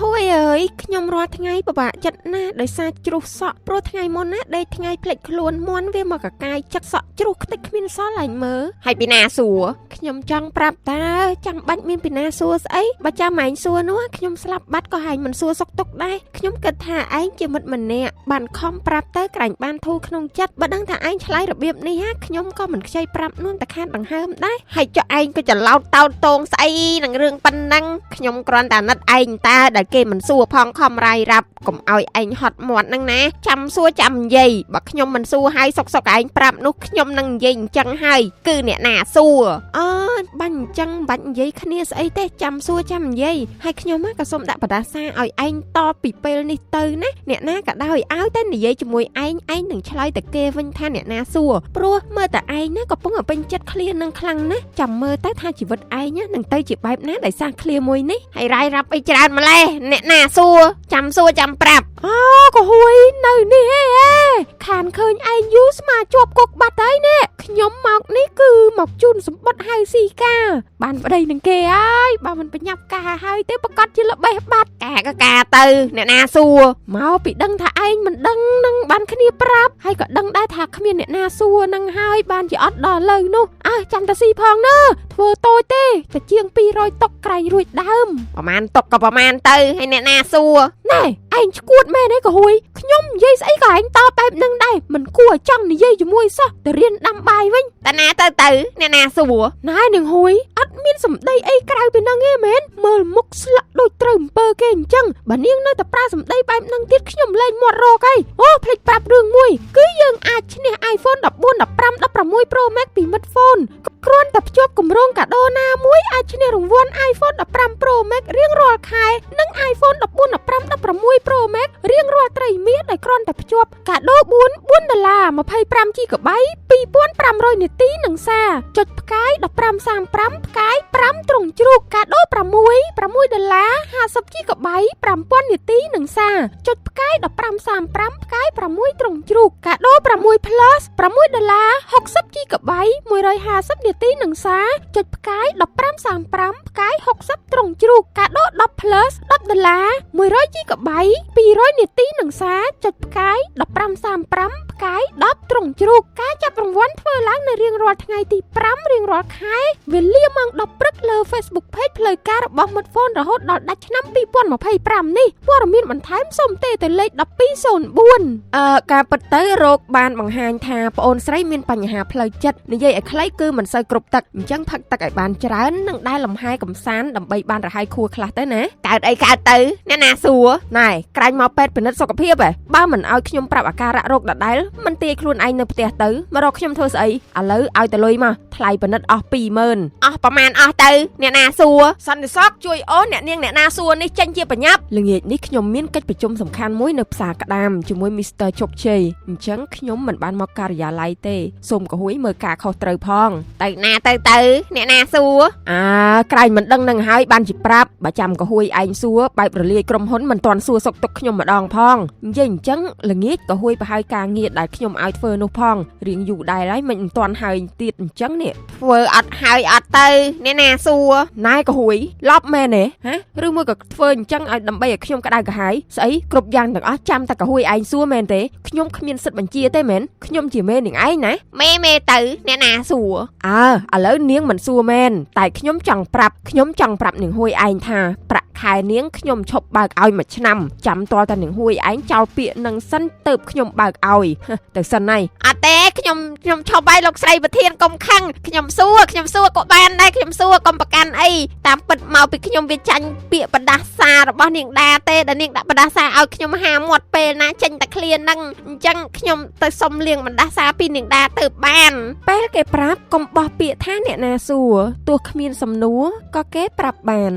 ហួយអើយខ្ញុំរាល់ថ្ងៃពិបាកចិត្តណាស់ដោយសារជ្រុះសក់ព្រោះថ្ងៃមុនណាដេកថ្ងៃភ្លេចខ្លួនមន់វាមកកកាយចឹកសក់ជ្រុះខ្ទេចគ្មានសល់ហើយមើលហើយពីណាសួរខ្ញុំចង់ប្រាប់តើចាំបាច់មានពីណាសួរស្អីបើចាំឯងសួរនោះខ្ញុំស្លាប់បាត់ក៏ហែងមិនសួរសុកទុកដែរខ្ញុំគិតថាឯងជាមិត្តម្នាក់បានខំប្រាប់ទៅក្រែងបានធូរក្នុងចិត្តបើដឹងថាឯងឆ្លើយរបៀបនេះហ่าខ្ញុំក៏មិនខ្ចីប្រាប់នួនតែខាតដង្ហើមដែរហើយចុះឯងក៏ច្រឡោតតោតតងស្អីនឹងរឿងប៉ុណ្ណឹងខ្ញុំគ្រាន់តែអាណិតឯងតើដែលគេមិនសួរផងខំរាយរាប់កុំឲ្យឯងហត់មាត់ហ្នឹងណាចាំសួរចាំនិយាយបើខ្ញុំមិនសួរឲ្យសុកឯងប្រាប់នោះខ្ញុំនឹងនិយាយអញ្ចឹងហើយគឺអ្នកណាសួរបាញ់អញ្ចឹងបាច់និយាយគ្នាស្អីទេចាំសួរចាំនិយាយហើយខ្ញុំក៏សូមដាក់បដាសាឲ្យឯងតបពីពេលនេះទៅណាអ្នកណាក៏ដោយឲ្យតែនិយាយជាមួយឯងនឹងឆ្លើយតែគេវិញថាអ្នកណាសួរព្រោះមើលតែឯងណាក៏ពងពេញចិត្តឃ្លានឹងខ្លាំងណាស់ចាំមើលទៅថាជីវិតឯងនឹងទៅជាបែបណាដោយសារឃ្លាមួយនេះហើយរាយរាប់អីច្រើនម្លេះអ្នកណាសួរចាំប្រាប់ក៏ហួយនៅនេះហេខានឃើញឯងយូរស្មាជាប់គុកបាត់ហើយនេះខ្ញុំមកនេះគឺមកជូនសម្បត្តិហៅស៊ីកាបានប្តីនឹងគេហើយបើមិនប្រញាប់ការហើយទេប្រកាសជាល្បេះបាត់ការក៏ការទៅអ្នកណាសួរមកពីដឹងថាឯងមិនដឹងនឹងបានគ្នាប្រាប់ហើយក៏ដឹងដែរថាគ្មានអ្នកណាសួរនឹងហើយបានជាអត់ដល់លើនោះចាំតាស៊ីផងណាធ្វើតូចទេតែជាង200តុកក្រែងរួចដើមប្រហែលតុកក៏ប្រហែលទៅហើយអ្នកណាសួរណែឯងឈួតមែនទេក៏ហួយខ្ញុំនិយាយស្អីក៏ឯងតបបែបនឹងដែរមិនគួរចង់និយាយជាមួយសោះទៅរៀនដាំបាយវិញតាណាទៅអ្នកណាសួរណែនឹងហួយអត់មានសម្ដីអីក្រៅពីនឹងទេមែនមើលមុខស្លាក់ដូចត្រូវអំពើគេអញ្ចឹងបើនាងនៅតែប្រើសម្ដីបែបនឹងទៀតខ្ញុំលែងមាត់រកហើយភ្លេចប្រាប់រឿងមួយគឺយើងអាចឈ្នះ iPhone 14 15 16 Pro Max ពីមិត្ត phone គ្រាន់តែភ្ជាប់គម្រោងកាដូណាមួយអាចឈ្នះរង្វាន់ iPhone 15 Pro Max រៀងរាល់ខែនិង iPhone 14 15 16 Pro Max រៀងរាល់ត្រីមាសដោយគ្រាន់តែភ្ជាប់កាដូ$4 25 GB 2500នាទីនឹងសារចុចផ្កាយ1535ផ្កាយ5ទ្រង់ជ្រូកកាដូ$6 50 GB 5000នាទីនឹងសារចុចផ្កាយ1535ផ្កាយ6ទ្រង់ជ្រូកកាដូ6 Plus $6 60 GB 150នាទីនឹងសារចុចផ្កាយ1535ផ្កាយ60ទ្រង់ជ្រូកកាដូ10 Plus $10 100 GB 200នាទីនឹងសារចុចផ្កាយ1535ផ្កាយ10ទ្រង់ជ្រូកការចាប់រង្វាន់ធ្វើឡើងនៅរៀងរាល់ថ្ងៃទី5រៀងរាល់ខែវេលាម៉ោង10ព្រឹកលើ Facebook Page ផ្លូវការរបស់មិត្ត phone រហូតដល់ដាច់ឆ្នាំ2025នេះព័ត៌មានបន្ថែមសូមទេទៅលេខ1204ការពិតទៅរោគបានបង្ហាញថាប្អូនស្រីមានបញ្ហាផ្លូវចិត្តនិយាយឲ្យខ្លីគឺមិនសូវគ្រប់ទឹកអញ្ចឹងផឹកទឹកឲ្យបានច្រើននិងដែលលំហែកំសាន្តដើម្បីបានរហ័យខួរខ្លះទៅណាកើតអីកើតទៅអ្នកណាសួរណែក្រែងមកពេទ្យពិនិត្យសុខភាពបើមិនឲ្យខ្ញុំប្រាប់អាការៈរោគដដែលមិនទាយខ្លួនឯងនៅផ្ទះទៅមករកខ្ញុំធ្វើស្អីឥឡូវឲ្យទៅលុយមកថ្លៃពិនិត្យអស់ 20000 អស់ប្រមាណអស់ទៅអ្នកណាសួរសន្តិសុខជួយអូនអ្នកនាងអ្នកណាសួរនេះចេញជាបញ្ញាប់ល្ងាចនេះខ្ញុំមានកិច្ចប្រជុំសំខាន់មួយនៅផ្សារក្តាមជាមួយ Mr. ជោគជ័យអញ្ចឹងខ្ញុំមិនបានមកការិយាល័យទេសូមកុហួយមើលការខុសត្រូវផងទៅណាទៅអ្នកណាសួរក្រែងមិនដឹងនឹងហើយបានជាប្រាប់បើចាំកុហួយឯងសួរបែបរលាយក្រុមហ៊ុនមិនទាន់សួរសុខទុក្ខខ្ញុំម្ដងផងនិយាយអញ្ចឹងល្ងាចកុហួយប្រហែលការងារដែលខ្ញុំឲ្យធ្វើនោះផងរៀងយូរដែរហើយមិនទាន់ហើយទៀតអញ្ចឹងនេះធ្វើអត់ហើយអត់ទៅអ្នកណាសួរណែកុហួយឡប់មែនទេឬមួយក៏ធ្វើអញ្ចឹងឲ្យដើម្បីឲ្យខ្ញុំក្តៅក្រហាយស្អីគ្រប់យ៉ាងទាំងអស់ចាំតែកុហួយឯងសួរមែនទេខ្ញុំគ្មានសិទ្ធិបញ្ជាទេមែនខ្ញុំជាមេនាងឯងណាមេទៅអ្នកណាសួរឥឡូវនាងមិនសួរមែនតែខ្ញុំចង់ប្រាប់នាងហួយឯងថាប្រាក់ខែនាងខ្ញុំឈប់បើកឲ្យមួយឆ្នាំចាំតតែនាងហួយឯងចោលពាក្យនឹងសិនទៅខ្ញុំបើកឲ្យទៅសិនហើយអត់ទេខ្ញុំឈប់ឲ្យលោកស្រីប្រធានកុំខឹងខ្ញុំសួរក៏បានដែរខ្ញុំសួរកុំប្រកាន់អីតាមពិតមកពីខ្ញុំវាចាញ់ពាក្យបដាសារបស់នាងដាទេដែលនាងដាក់បដាសាឲ្យខ្ញុំហាមាត់ពេលណាចេញតែឃ្លាហ្នឹងអញ្ចឹងខ្ញុំទៅសុំលៀងបដាសាពីនាងដាទៅបានពេលគេប្រាប់កុំបោះពាក្យថាអ្នកណាសួរទោះគ្មានសំណួរក៏គេប្រាប់បាន